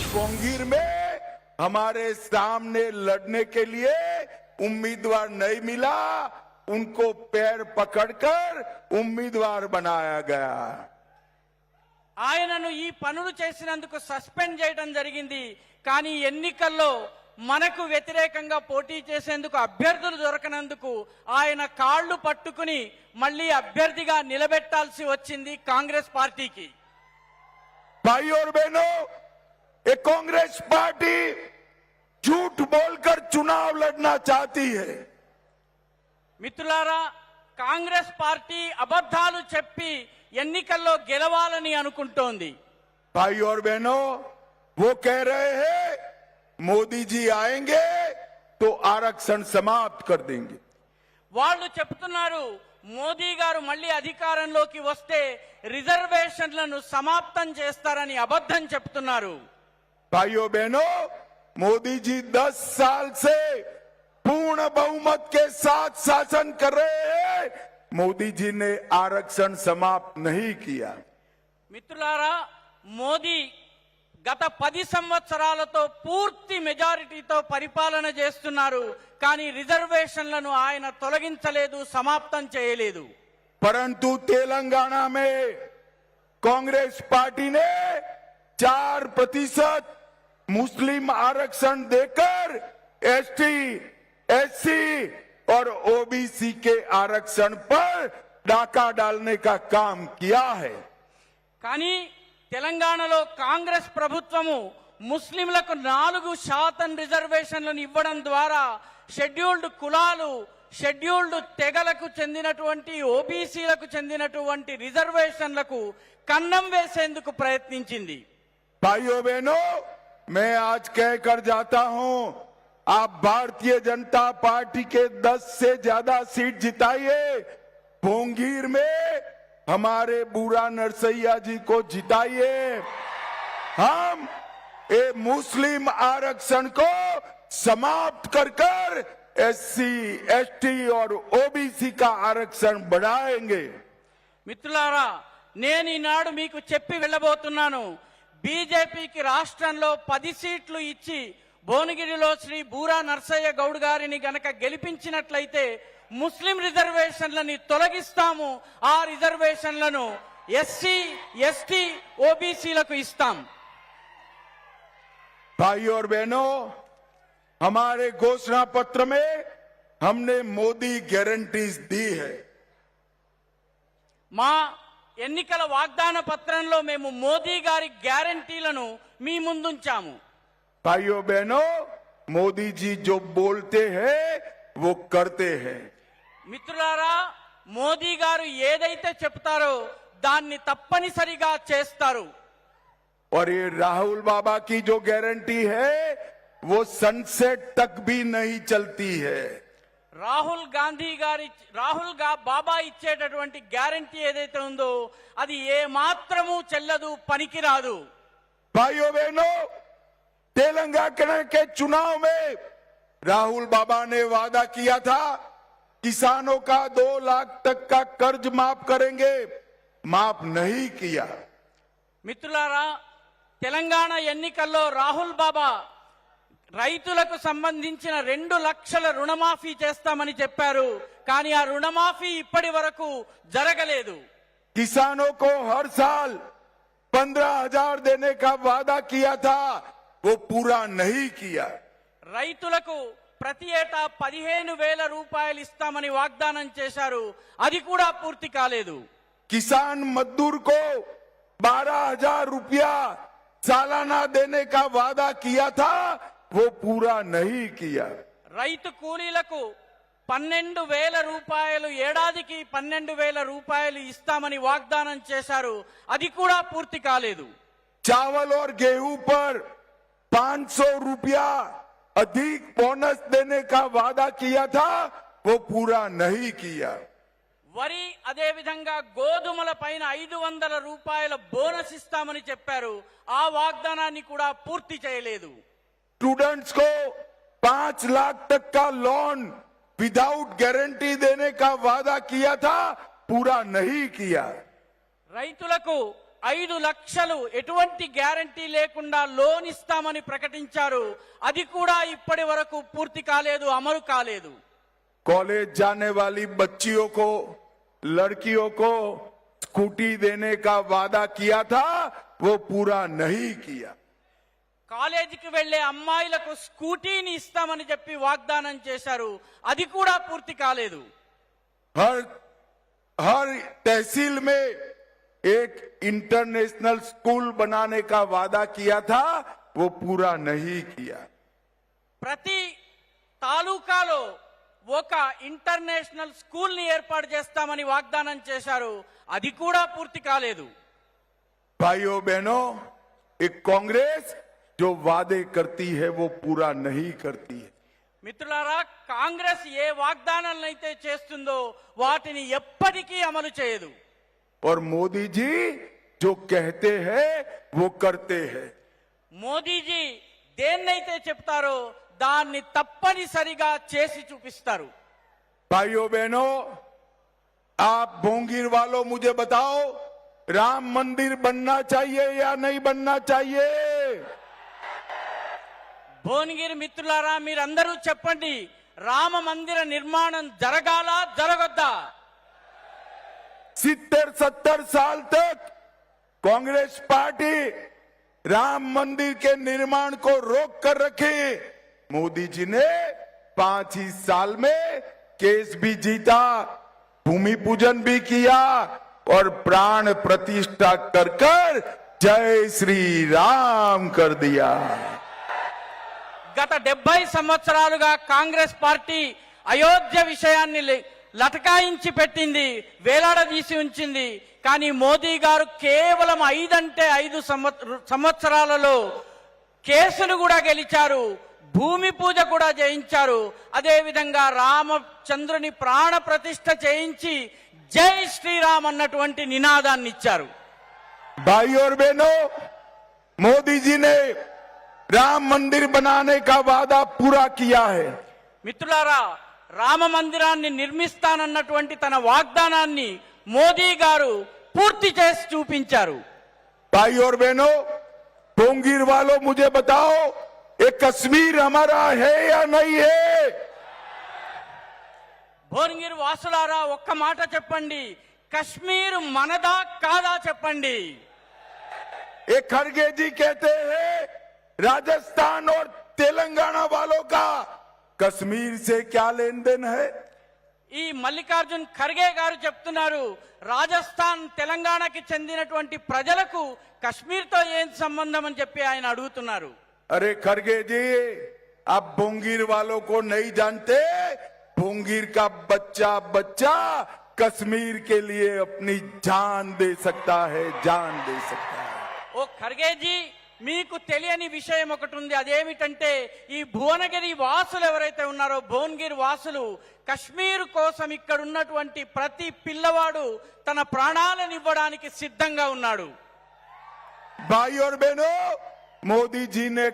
पोंगीर में हमारे सामने लड़ने के लिए उम्मीदवार नहीं मिला, उनको पैर पकड़कर उम्मीदवार बनाया गया। ఆయనను ఈ పనులు చేసినందుకు సస్పెండ్ చేయడం జరిగింది. కానీ ఎన్నికల్లో మనకు వ్యతిరేకంగా పోటీ చేసేందుకు అభ్యర్థులు దొరకనందుకు ఆయన కాళ్ళు పట్టుకుని మళ్ళీ అభ్యర్థిగా నిలబెట్టాల్సి వచ్చింది కాంగ్రెస్ పార్టీకి. भाई और बहनों, ये कांग्रेस पार्टी झूठ बोलकर चुनाव लड़ना चाहती है। మిత్రులారా, కాంగ్రెస్ పార్టీ అబద్ధాలు చెప్పి ఎన్నికల్లో గెలవాలని అనుకుంటోంది. भाई और बहनों, वो कह रहे हैं मोदी जी आएंगे तो आरक्षण समाप्त कर देंगे। వాళ్ళు చెప్తున్నారు మోదీ గారు మళ్ళీ అధికారంలోకి వస్తే రిజర్వేషన్లను సమాప్తం చేస్తారని అబద్ధం చెప్తున్నారు. भाइयों बहनों, मोदी जी 10 साल से पूर्ण बहुमत के साथ शासन कर रहे हैं। मोदी जी ने आरक्षण समाप्त नहीं किया। మిత్రులారా, మోదీ గత 10 సంవత్సరాలతో పూర్తి మెజారిటీతో పరిపాలన చేస్తున్నారు. కానీ రిజర్వేషన్లను ఆయన తొలగించలేదు, సమాప్తం చేయలేదు. परंतु तेलंगाना में कांग्रेस पार्टी ने 4% मुस्लिम आरक्षण देकर एसटी, एससी और ओबीसी के आरक्षण पर डाका डालने का काम किया है। కానీ తెలంగాణలో కాంగ్రెస్ ప్రభుత్వము ముస్లింలకు 4% రిజర్వేషన్లను ఇవ్వడం ద్వారా షెడ్యూల్డ్ కులాలు, షెడ్యూల్డ్ తెగలకు చెందినటువంటి ఓబీసీలకు చెందినటువంటి రిజర్వేషన్లకు కన్నం వేసేందుకు ప్రయత్నించింది. भाइयों बहनों, मैं आज कहकर जाता हूं, आप भारतीय जनता पार्टी के 10 से ज्यादा सीट जिताइए, भोंगीर में हमारे बूढ़ा नरसैया जी को जिताइए। हम ये मुस्लिम आरक्षण को समाप्त कर एससी, एसटी और ओबीसी का आरक्षण बढ़ाएंगे। మిత్రులారా, నేను ఈనాడు మీకు చెప్పి వెళ్ళబోతున్నాను. బీజేపీకి రాష్ట్రంలో 10 సీట్లు ఇచ్చి భువనగిరిలో శ్రీ బూరా నర్సయ్య గౌడ్ గారిని గనక గెలిపించినట్లయితే ముస్లిం రిజర్వేషన్లని తొలగిస్తాము. ఆ రిజర్వేషన్లను ఎస్సీ, ఎస్టీ, ఓబీసీలకు ఇస్తాం. भाई और बहनों, हमारे घोषणा पत्र में हमने मोदी गारंटीज दी है। మా ఎన్నికల వాగ్దాన పత్రంలో మేము మోదీ గారి గ్యారంటీలను మీ ముందుంచాము. भाइयों बहनों, मोदी जी जो बोलते हैं वो करते हैं। మిత్రులారా, మోదీ గారు ఏదైతే చెప్తారో దాన్ని తప్పనిసరిగా చేస్తారు. और ये राहुल बाबा की जो गारंटी है वो सनसेट तक भी नहीं चलती है। రాహుల్ బాబా ఇచ్చేటటువంటి గ్యారంటీ ఏదైతే ఉందో అది ఏ మాత్రము చెల్లదు, పనికిరాదు. भाइयों बहनों, तेलंगाना के चुनाव में राहुल बाबा ने वादा किया था किसानों का 2 लाख तक का कर्ज माफ करेंगे, माफ नहीं किया। మిత్రులారా, తెలంగాణ ఎన్నికల్లో రాహుల్ బాబా రైతులకు సంబంధించిన 2 లక్షల రుణమాఫీ చేస్తామని చెప్పారు. కానీ ఆ రుణమాఫీ ఇప్పటి వరకు జరగలేదు. किसानों को हर साल 15,000 देने का वादा किया था, वो पूरा नहीं किया। రైతులకు ప్రతి ఏటా 15,000 రూపాయలు ఇస్తామని వాగ్దానం చేశారు. అది కూడా పూర్తి కాలేదు. किसान मजदूर को 12,000 रुपया सालाना देने का वादा किया था, वो पूरा नहीं किया। రైతు కూలీలకు 12,000 రూపాయలు, ఏడాదికి 12,000 రూపాయలు ఇస్తామని వాగ్దానం చేశారు. అది కూడా పూర్తి కాలేదు. चावल और गेहूं पर 500 रुपया अधिक बोनस देने का वादा किया था, वो पूरा नहीं किया। వరి అదే విధంగా గోధుమల పైన 500 రూపాయల బోనస్ ఇస్తామని చెప్పారు. ఆ వాగ్దానాన్ని కూడా పూర్తి చేయలేదు. स्टूडेंट्स को 5 लाख तक का लोन विदाउट गारंटी देने का वादा किया था, पूरा नहीं किया। రైతులకు 5 లక్షలు ఎటువంటి గ్యారంటీ లేకుండా లోన్ ఇస్తామని ప్రకటించారు. అది కూడా ఇప్పటి వరకు పూర్తి కాలేదు, అమలు కాలేదు. कॉलेज जाने वाली बच्चियों को, लड़कियों को स्कूटी देने का वादा किया था, वो पूरा नहीं किया. కాలేజీకి వెళ్లే అమ్మాయిలకు స్కూటీని ఇస్తామని చెప్పి వాగ్దానం చేశారు. అది కూడా పూర్తి కాలేదు. हर तहसील में एक इंटरनेशनल स्कूल बनाने का वादा किया था, वो पूरा नहीं किया. ప్రతి తాలూకాలో ఒక ఇంటర్నేషనల్ స్కూల్ ని ఏర్పాటు చేస్తామని వాగ్దానం చేశారు. అది కూడా పూర్తి కాలేదు. भाइयों बहनों, एक कांग्रेस जो वादे करती है वो पूरा नहीं करती है. మిత్రులారా, కాంగ్రెస్ ఏ వాగ్దానాలనైతే చేస్తుందో వాటిని ఎప్పటికీ అమలు చేయదు. और मोदी जी जो कहते हैं वो करते हैं. మోదీజీ దేన్నైతే చెప్తారో దాన్ని తప్పనిసరిగా చేసి చూపిస్తారు. भाइयों बहनों, आप भोंगीर वालों मुझे बताओ, राम मंदिर बनना चाहिए या नहीं बनना चाहिए? భువనగిరి మిత్రులారా, మీరందరూ చెప్పండి, రామ మందిర నిర్మాణం జరగాలా జరగొద్దా? 70-70 साल तक कांग्रेस पार्टी राम मंदिर के निर्माण को रोक कर रखी. मोदी जी ने 5 ही साल में केस भी जीता, भूमि पूजन भी किया और प्राण प्रतिष्ठा कर कर जय श्री राम कर दिया. గత 70 సంవత్సరాలుగా కాంగ్రెస్ పార్టీ అయోధ్య విషయాన్ని లటకాయించి పెట్టింది, వేలాడదీసి ఉంచింది. కానీ మోదీ గారు కేవలం 5 అంటే 5 సంవత్సరాలలో కేసులు కూడా గెలిచారు, భూమి పూజ కూడా చేయించారు. అదే విధంగా రామచంద్రుని ప్రాణ ప్రతిష్ఠ చేయించి జై శ్రీరామ్ అన్నటువంటి నినాదాన్ని ఇచ్చారు. भाई और बहनों, मोदी जी ने राम मंदिर बनाने का वादा पूरा किया है. మిత్రులారా, రామ మందిరాన్ని నిర్మిస్తానన్నటువంటి తన వాగ్దానాన్ని మోదీ గారు పూర్తి చేసి చూపించారు. भाई और बहनों, भोंगीर वालों मुझे बताओ, ये कश्मीर हमारा है या नहीं है? భువనగిరి వాసులారా, ఒక్క మాట చెప్పండి, కశ్మీర్ మనదా కాదా చెప్పండి. एक खड़गे जी कहते हैं राजस्थान और तेलंगाना वालों का कश्मीर से क्या लेन देन है? ఈ మల్లికార్జున్ ఖర్గే గారు చెప్తున్నారు, రాజస్థాన్ తెలంగాణకి చెందినటువంటి ప్రజలకు కశ్మీర్తో ఏం సంబంధం అని చెప్పి ఆయన అడుగుతున్నారు. अरे खड़गे जी, आप भोंगीर वालों को नहीं जानते. भोंगीर का बच्चा बच्चा कश्मीर के लिए अपनी जान दे सकता है, जान दे सकता है. ఓ ఖర్గేజీ, మీకు తెలియని విషయం ఒకటి ఉంది. అదేమిటంటే, ఈ భువనగిరి వాసులు ఎవరైతే ఉన్నారో, భువనగిరి వాసులు కశ్మీర్ కోసం ఇక్కడ ఉన్నటువంటి ప్రతి పిల్లవాడు తన ప్రాణాలను ఇవ్వడానికి సిద్ధంగా ఉన్నాడు. भाई और बहनों, मोदी जी ने